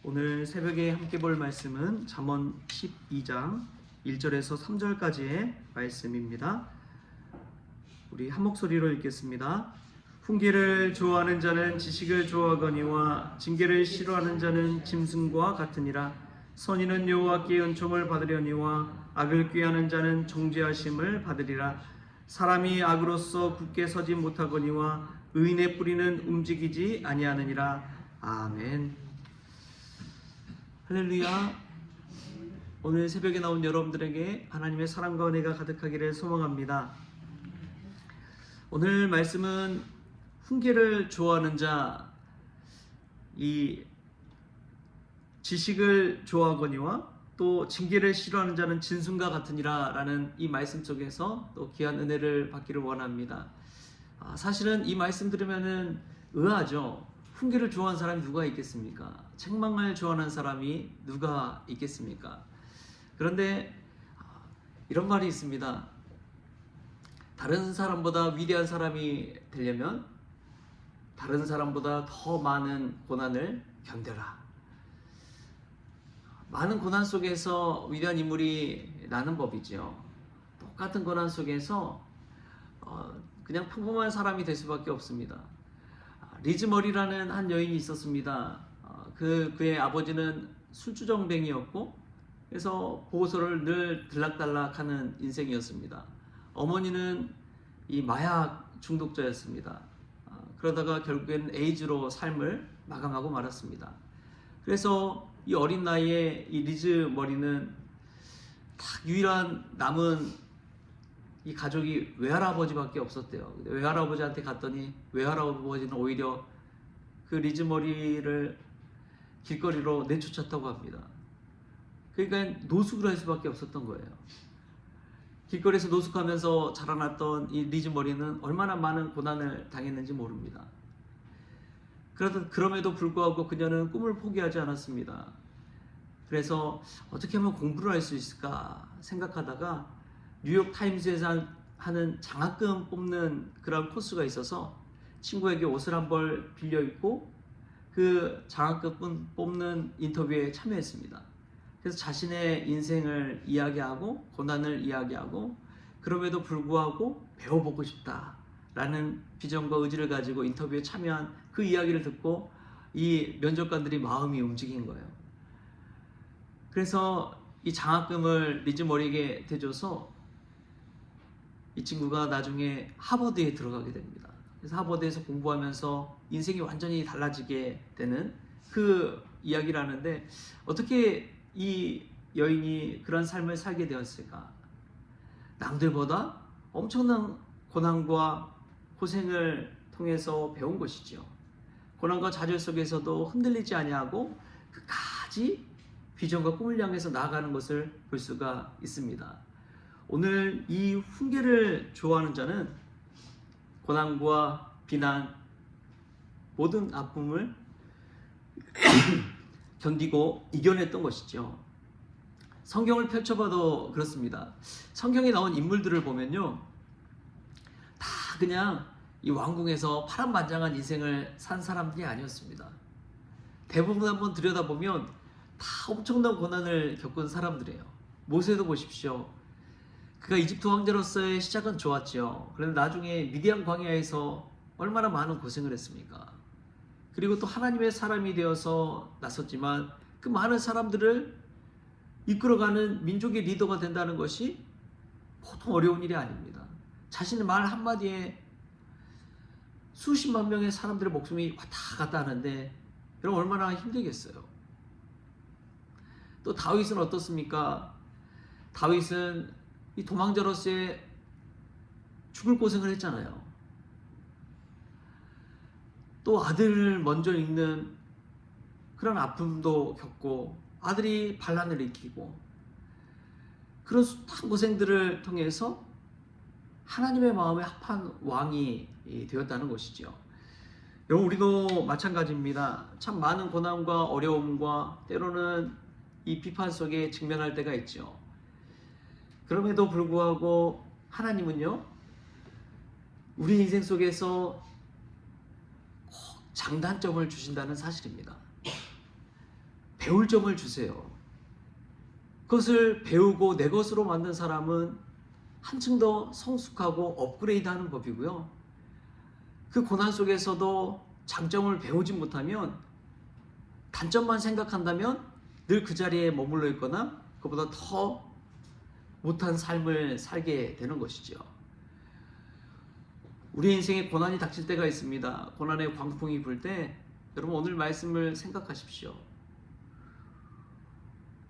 오늘 새벽에 함께 볼 말씀은 잠언 12장 1절에서 3절까지의 말씀입니다. 우리 한 목소리로 읽겠습니다. 훈계를 좋아하는 자는 지식을 좋아하거니와 징계를 싫어하는 자는 짐승과 같으니라. 선인은 여호와께 은총을 받으려니와 악을 꾀하는 자는 정죄하심을 받으리라. 사람이 악으로서 굳게 서지 못하거니와 의인의 뿌리는 움직이지 아니하느니라. 아멘. 할렐루야. 오늘 새벽에 나온 여러분들에게 하나님의 사랑과 은혜가 가득하기를 소망합니다. 오늘 말씀은 훈계를 좋아하는 자, 이 지식을 좋아하거니와 또 징계를 싫어하는 자는 짐승과 같으니라 라는 이 말씀 속에서 또 귀한 은혜를 받기를 원합니다. 사실은 이 말씀 들으면은 의아하죠. 훈계를 좋아하는 사람이 누가 있겠습니까? 책망을 좋아하는 사람이 누가 있겠습니까? 그런데 이런 말이 있습니다. 다른 사람보다 위대한 사람이 되려면 다른 사람보다 더 많은 고난을 견뎌라. 많은 고난 속에서 위대한 인물이 나는 법이죠. 똑같은 고난 속에서 그냥 평범한 사람이 될 수밖에 없습니다. 리즈머리라는 한 여인이 있었습니다. 그의 아버지는 술주정뱅이였고 그래서 보호소를 늘 들락달락하는 인생이었습니다. 어머니는 이 마약 중독자였습니다. 그러다가 결국엔 에이즈로 삶을 마감하고 말았습니다. 그래서 이 어린 나이에 이 리즈머리는 딱 유일한 남은 이 가족이 외할아버지밖에 없었대요. 외할아버지한테 갔더니 외할아버지는 오히려 그 리즈머리를 길거리로 내쫓았다고 합니다. 그러니까 노숙을 할 수밖에 없었던 거예요. 길거리에서 노숙하면서 자라났던 이 리즈머리는 얼마나 많은 고난을 당했는지 모릅니다. 그럼에도 불구하고 그녀는 꿈을 포기하지 않았습니다. 그래서 어떻게 하면 공부를 할 수 있을까 생각하다가 뉴욕 타임즈에서 하는 장학금 뽑는 그런 코스가 있어서 친구에게 옷을 한 벌 빌려 입고 그 장학금 뽑는 인터뷰에 참여했습니다. 그래서 자신의 인생을 이야기하고 고난을 이야기하고 그럼에도 불구하고 배워보고 싶다라는 비전과 의지를 가지고 인터뷰에 참여한 그 이야기를 듣고 이 면접관들이 마음이 움직인 거예요. 그래서 이 장학금을 리즈머리에게 대줘서 이 친구가 나중에 하버드에 들어가게 됩니다. 그래서 하버드에서 공부하면서 인생이 완전히 달라지게 되는 그 이야기를 하는데 어떻게 이 여인이 그런 삶을 살게 되었을까? 남들보다 엄청난 고난과 고생을 통해서 배운 것이죠. 고난과 좌절 속에서도 흔들리지 아니하고 끝까지 비전과 꿈을 향해서 나아가는 것을 볼 수가 있습니다. 오늘 이 훈계를 좋아하는 자는 고난과 비난, 모든 아픔을 견디고 이겨냈던 것이죠. 성경을 펼쳐봐도 그렇습니다. 성경에 나온 인물들을 보면요, 다 그냥 이 왕궁에서 파란만장한 인생을 산 사람들이 아니었습니다. 대부분 한번 들여다보면 다 엄청난 고난을 겪은 사람들이에요. 모세도 보십시오. 그가 이집트 왕자로서의 시작은 좋았죠. 그런데 나중에 미디안 광야에서 얼마나 많은 고생을 했습니까? 그리고 또 하나님의 사람이 되어서 나섰지만 그 많은 사람들을 이끌어가는 민족의 리더가 된다는 것이 보통 어려운 일이 아닙니다. 자신의 말 한마디에 수십만 명의 사람들의 목숨이 왔다 갔다 하는데 여러분 얼마나 힘들겠어요. 또 다윗은 어떻습니까? 다윗은 이 도망자로서의 죽을 고생을 했잖아요. 또 아들을 먼저 잃는 그런 아픔도 겪고 아들이 반란을 일으키고 그런 숱한 고생들을 통해서 하나님의 마음에 합한 왕이 되었다는 것이죠. 여러분 우리도 마찬가지입니다. 참 많은 고난과 어려움과 때로는 이 비판 속에 직면할 때가 있죠. 그럼에도 불구하고 하나님은요, 우리 인생 속에서 꼭 장단점을 주신다는 사실입니다. 배울 점을 주세요. 그것을 배우고 내 것으로 만든 사람은 한층 더 성숙하고 업그레이드하는 법이고요. 그 고난 속에서도 장점을 배우지 못하면, 단점만 생각한다면 늘 그 자리에 머물러 있거나 그보다 더 못한 삶을 살게 되는 것이죠. 우리 인생에 고난이 닥칠 때가 있습니다. 고난의 광풍이 불 때 여러분 오늘 말씀을 생각하십시오.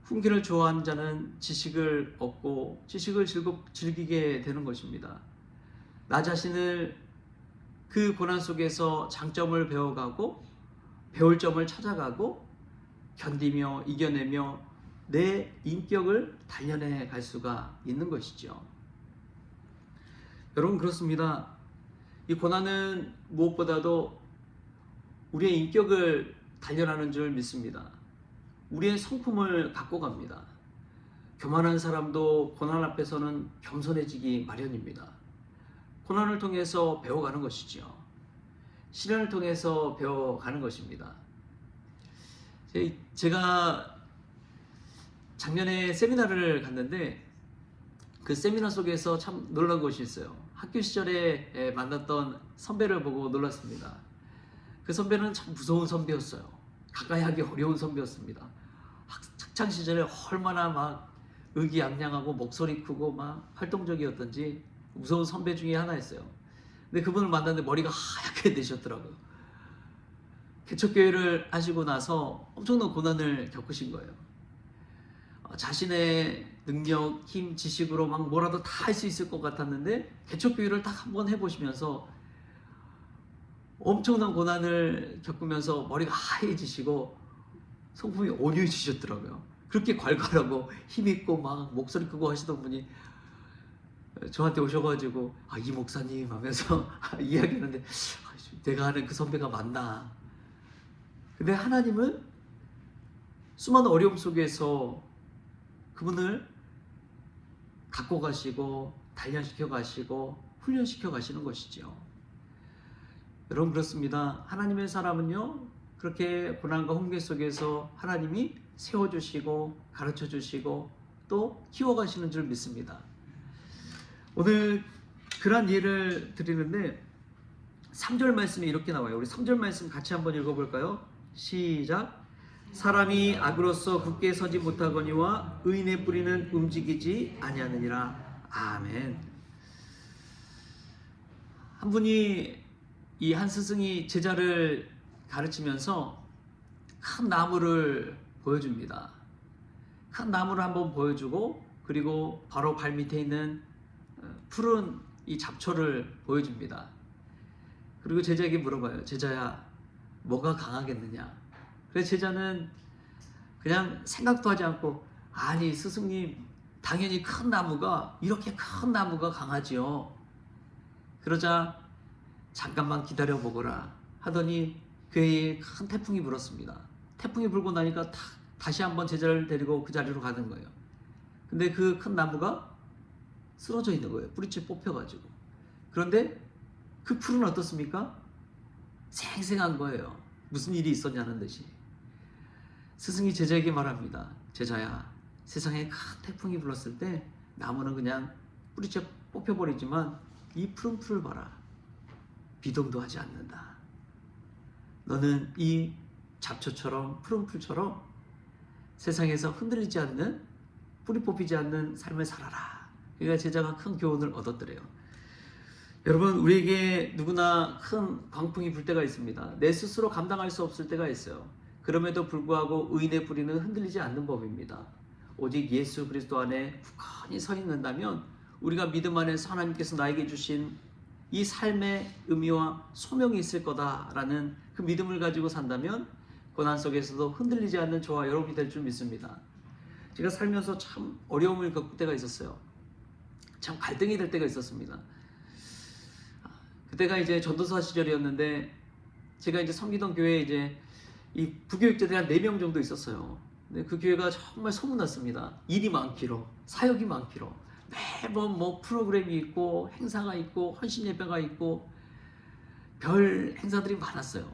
훈계를 좋아하는 자는 지식을 얻고 지식을 즐기게 되는 것입니다. 나 자신을 그 고난 속에서 장점을 배워가고 배울 점을 찾아가고 견디며 이겨내며 내 인격을 단련해 갈 수가 있는 것이죠. 여러분 그렇습니다. 이 고난은 무엇보다도 우리의 인격을 단련하는 줄 믿습니다. 우리의 성품을 갖고 갑니다. 교만한 사람도 고난 앞에서는 겸손해지기 마련입니다. 고난을 통해서 배워가는 것이죠. 시련을 통해서 배워가는 것입니다. 제가 작년에 세미나를 갔는데 그 세미나 속에서 참 놀란 것이 있어요. 학교 시절에 만났던 선배를 보고 놀랐습니다. 그 선배는 참 무서운 선배였어요. 가까이 하기 어려운 선배였습니다. 학창 시절에 얼마나 막 의기양양하고 목소리 크고 막 활동적이었던지 무서운 선배 중에 하나였어요. 근데 그분을 만났는데 머리가 하얗게 되셨더라고요. 개척교회를 하시고 나서 엄청난 고난을 겪으신 거예요. 자신의 능력, 힘, 지식으로 막 뭐라도 다 할 수 있을 것 같았는데 개척교회를 딱 한번 해보시면서 엄청난 고난을 겪으면서 머리가 하얘지시고 성품이 온유해지셨더라고요. 그렇게 괄괄하고 힘있고 막 목소리 크고 하시던 분이 저한테 오셔가지고 이 목사님 하면서 이야기하는데 내가 아는 그 선배가 맞나. 근데 하나님은 수많은 어려움 속에서 그분을 갖고 가시고 단련시켜 가시고 훈련시켜 가시는 것이죠. 여러분 그렇습니다. 하나님의 사람은요 그렇게 고난과 훈계 속에서 하나님이 세워주시고 가르쳐주시고 또 키워가시는 줄 믿습니다. 오늘 그런 예를 드리는데 3절 말씀이 이렇게 나와요. 우리 3절 말씀 같이 한번 읽어볼까요? 시작. 사람이 악으로서 굳게 서지 못하거니와 의인의 뿌리는 움직이지 아니하느니라. 아멘. 한 분이 이 한 스승이 제자를 가르치면서 큰 나무를 보여줍니다. 큰 나무를 한번 보여주고 그리고 바로 발 밑에 있는 푸른 이 잡초를 보여줍니다. 그리고 제자에게 물어봐요. 제자야, 뭐가 강하겠느냐? 그래서 제자는 그냥 생각도 하지 않고 아니 스승님 당연히 큰 나무가 이렇게 큰 나무가 강하지요. 그러자 잠깐만 기다려 보거라 하더니 그의 큰 태풍이 불었습니다. 태풍이 불고 나니까 다시 한번 제자를 데리고 그 자리로 가는 거예요. 근데 그 큰 나무가 쓰러져 있는 거예요. 뿌리째 뽑혀가지고. 그런데 그 풀은 어떻습니까? 생생한 거예요. 무슨 일이 있었냐는 듯이. 스승이 제자에게 말합니다. 제자야, 세상에 큰 태풍이 불었을 때 나무는 그냥 뿌리째 뽑혀버리지만 이 푸른 풀을 봐라. 비동도 하지 않는다. 너는 이 잡초처럼 푸른 풀처럼 세상에서 흔들리지 않는 뿌리 뽑히지 않는 삶을 살아라. 그러니까 제자가 큰 교훈을 얻었더래요. 여러분 우리에게 누구나 큰 광풍이 불 때가 있습니다. 내 스스로 감당할 수 없을 때가 있어요. 그럼에도 불구하고 의인의 뿌리는 흔들리지 않는 법입니다. 오직 예수 그리스도 안에 굳건히 서 있는다면 우리가 믿음 안에서 하나님께서 나에게 주신 이 삶의 의미와 소명이 있을 거다라는 그 믿음을 가지고 산다면 고난 속에서도 흔들리지 않는 저와 여러분이 될 줄 믿습니다. 제가 살면서 참 어려움을 겪을 때가 있었어요. 참 갈등이 될 때가 있었습니다. 그때가 이제 전도사 시절이었는데 제가 이제 섬기던 교회에 이제 이 부교육자들이 한 4명 정도 있었어요. 근데 그 교회가 정말 소문났습니다. 일이 많기로, 사역이 많기로. 매번 뭐 프로그램이 있고 행사가 있고 헌신 예배가 있고 별 행사들이 많았어요.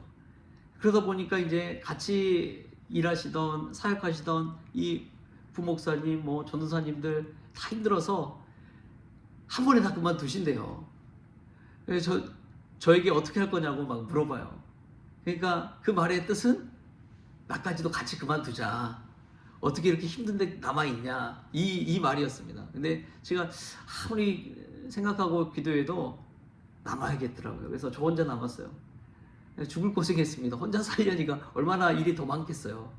그러다 보니까 이제 같이 일하시던 사역하시던 이 부목사님, 뭐 전도사님들 다 힘들어서 한 번에 다 그만두신대요. 그래서 저에게 어떻게 할 거냐고 막 물어봐요. 그러니까 그 말의 뜻은 나까지도 같이 그만두자. 어떻게 이렇게 힘든데 남아있냐. 이 말이었습니다. 근데 제가 아무리 생각하고 기도해도 남아야겠더라고요. 그래서 저 혼자 남았어요. 죽을 고생했습니다. 혼자 살려니까 얼마나 일이 더 많겠어요.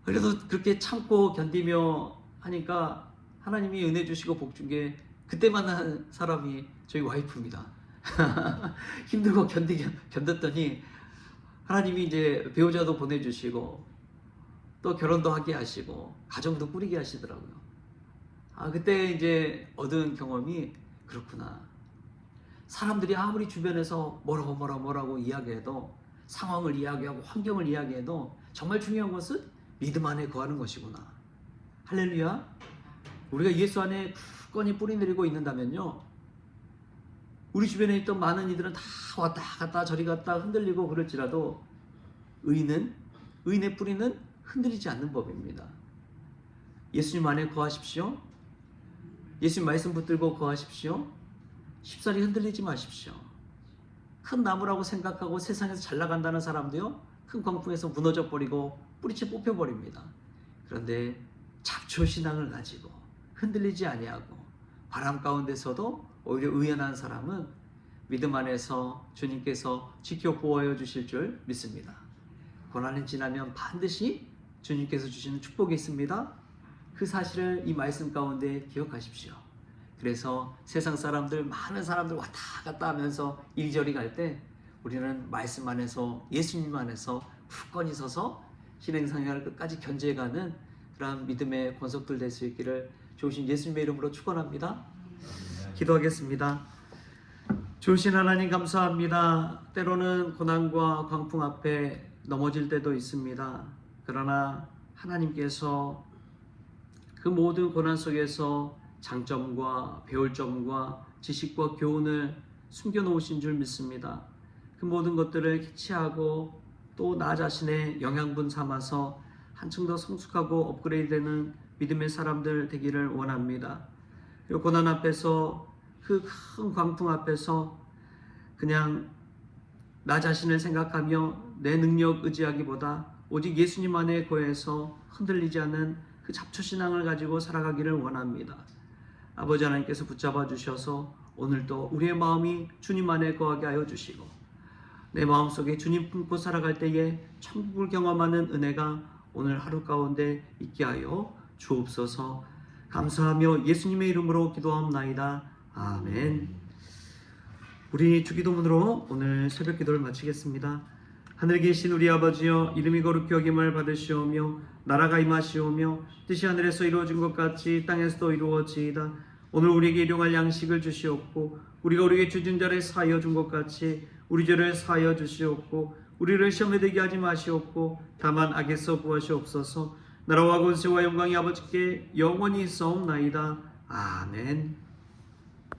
그래도 그렇게 참고 견디며 하니까 하나님이 은혜 주시고 복 준 게 그때 만난 사람이 저희 와이프입니다. 힘들고 견뎠더니 하나님이 이제 배우자도 보내주시고 또 결혼도 하게 하시고 가정도 꾸리게 하시더라고요. 그때 이제 얻은 경험이 그렇구나. 사람들이 아무리 주변에서 뭐라고 이야기해도 상황을 이야기하고 환경을 이야기해도 정말 중요한 것은 믿음 안에 거하는 것이구나. 할렐루야. 우리가 예수 안에 굳건히 뿌리 내리고 있는다면요, 우리 주변에 있던 많은 이들은 다 왔다 갔다 저리 갔다 흔들리고 그럴지라도 의인의 뿌리는 흔들리지 않는 법입니다. 예수님 안에 거하십시오. 예수님 말씀 붙들고 거하십시오. 쉽사리 흔들리지 마십시오. 큰 나무라고 생각하고 세상에서 잘 나간다는 사람도요, 큰 광풍에서 무너져 버리고 뿌리채 뽑혀 버립니다. 그런데 잡초신앙을 가지고 흔들리지 아니하고 바람 가운데서도 오히려 의연한 사람은 믿음 안에서 주님께서 지켜 보호하여 주실 줄 믿습니다. 고난이 지나면 반드시 주님께서 주시는 축복이 있습니다. 그 사실을 이 말씀 가운데 기억하십시오. 그래서 세상 사람들, 많은 사람들 왔다 갔다 하면서 이리저리 갈 때 우리는 말씀 안에서, 예수님 안에서 굳건히 서서 신행생활을 끝까지 견제해가는 그런 믿음의 권속들 될 수 있기를 좋으신 예수님의 이름으로 축원합니다. 기도하겠습니다. 좋으신 하나님 감사합니다. 때로는 고난과 광풍 앞에 넘어질 때도 있습니다. 그러나 하나님께서 그 모든 고난 속에서 장점과 배울 점과 지식과 교훈을 숨겨놓으신 줄 믿습니다. 그 모든 것들을 캐치하고 또 나 자신의 영양분 삼아서 한층 더 성숙하고 업그레이드되는 믿음의 사람들 되기를 원합니다. 그리고 고난 앞에서, 그 큰 광풍 앞에서 그냥 나 자신을 생각하며 내 능력 의지하기보다 오직 예수님 안에 거해서 흔들리지 않는 그 잡초신앙을 가지고 살아가기를 원합니다. 아버지 하나님께서 붙잡아 주셔서 오늘도 우리의 마음이 주님 안에 거하게 하여 주시고, 내 마음속에 주님 품고 살아갈 때에 천국을 경험하는 은혜가 오늘 하루 가운데 있게 하여 주옵소서. 감사하며 예수님의 이름으로 기도하옵나이다. 아멘. 우리 주기도문으로 오늘 새벽 기도를 마치겠습니다. 하늘에 계신 우리 아버지여, 이름이 거룩히 여김을 받으시오며 나라가 임하시오며 뜻이 하늘에서 이루어진 것 같이 땅에서도 이루어지이다. 오늘 우리에게 일용할 양식을 주시옵고, 우리가 우리에게 주진 자를 사하여 준 것 같이 우리 죄를 사하여 주시옵고, 우리를 시험에 들게 하지 마시옵고 다만 악에서 구하시옵소서. 나라와 권세와 영광이 아버지께 영원히 있사옵나이다. 아멘.